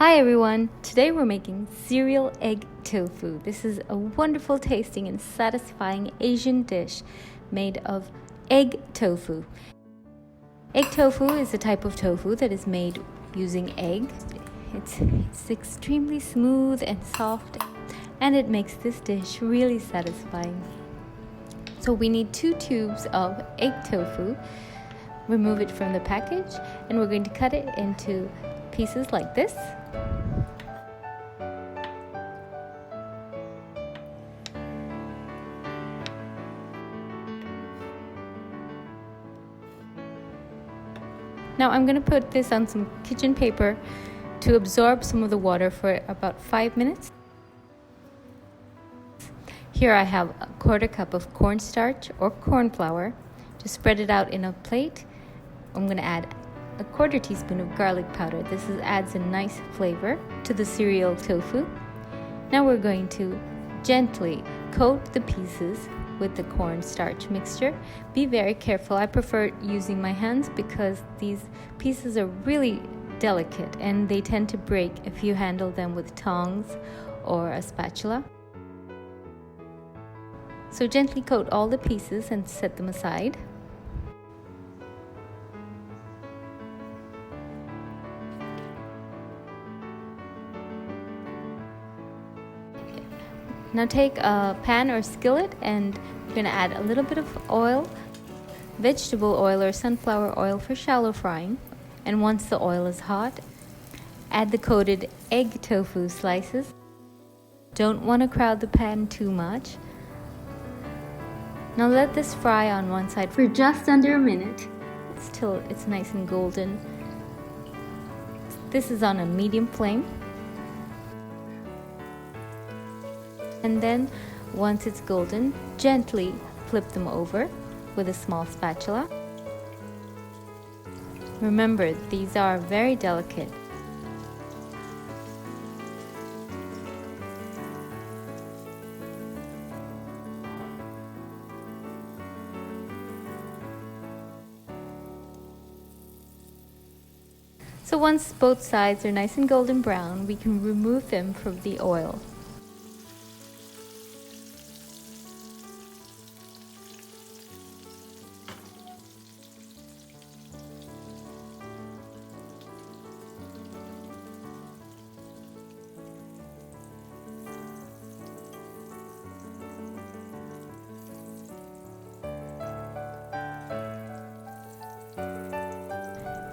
Hi everyone! Today we're making cereal egg tofu. This is a wonderful tasting and satisfying Asian dish made of egg tofu. Egg tofu is a type of tofu that is made using egg. It's extremely smooth and soft, and it makes this dish really satisfying. So we need 2 tubes of egg tofu. Remove it from the package, and we're going to cut it into pieces like this. Now I'm going to put this on some kitchen paper to absorb some of the water for about 5 minutes. Here I have a 1/4 cup of cornstarch or corn flour. Just spread it out in a plate. I'm going to add a 1/4 teaspoon of garlic powder. This adds a nice flavor to the cereal tofu. Now we're going to gently coat the pieces with the cornstarch mixture. Be very careful. I prefer using my hands because these pieces are really delicate and they tend to break if you handle them with tongs or a spatula. So gently coat all the pieces and set them aside. Now take a pan or skillet and you're going to add a little bit of oil, vegetable oil or sunflower oil for shallow frying. And once the oil is hot, add the coated egg tofu slices. Don't want to crowd the pan too much. Now let this fry on one side for just under a minute till it's nice and golden. This is on a medium flame. And then, once it's golden, gently flip them over with a small spatula. Remember, these are very delicate. So once both sides are nice and golden brown, we can remove them from the oil.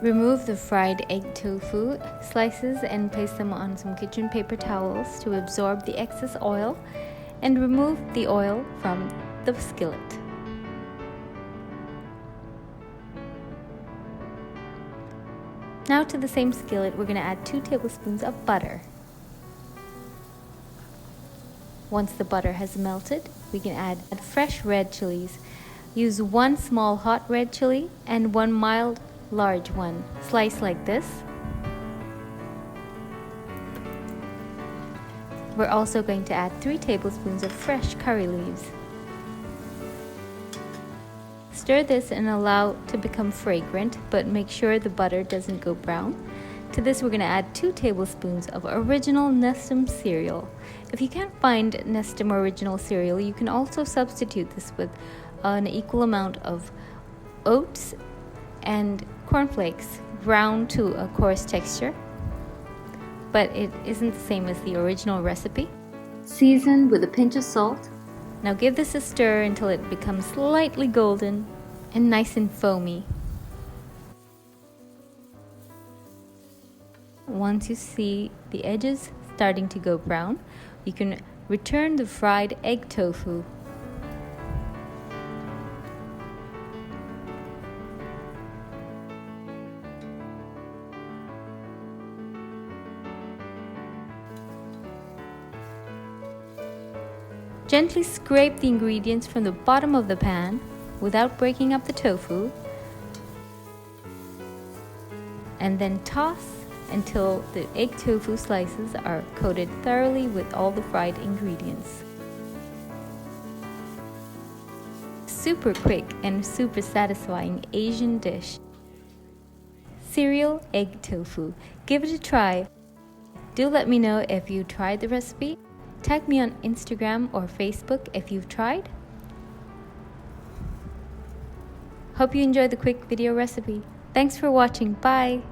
Remove the fried egg tofu slices and place them on some kitchen paper towels to absorb the excess oil, and remove the oil from the skillet. Now to the same skillet, we're going to add 2 tablespoons of butter. Once the butter has melted, we can add fresh red chilies. Use 1 small hot red chili and 1 mild large one, sliced like this. We're also going to add 3 tablespoons of fresh curry leaves. Stir this and allow it to become fragrant, but make sure the butter doesn't go brown. To this we're going to add 2 tablespoons of original Nestum cereal. If you can't find Nestum original cereal, you can also substitute this with an equal amount of oats and cornflakes, ground to a coarse texture, but it isn't the same as the original recipe. Season with a pinch of salt. Now give this a stir until it becomes slightly golden and nice and foamy. Once you see the edges starting to go brown, you can return the fried egg tofu. Gently scrape the ingredients from the bottom of the pan without breaking up the tofu, and then toss until the egg tofu slices are coated thoroughly with all the fried ingredients. Super quick and super satisfying Asian dish. Cereal egg tofu. Give it a try. Do let me know if you tried the recipe. Tag me on Instagram or Facebook if you've tried. Hope you enjoyed the quick video recipe. Thanks for watching. Bye!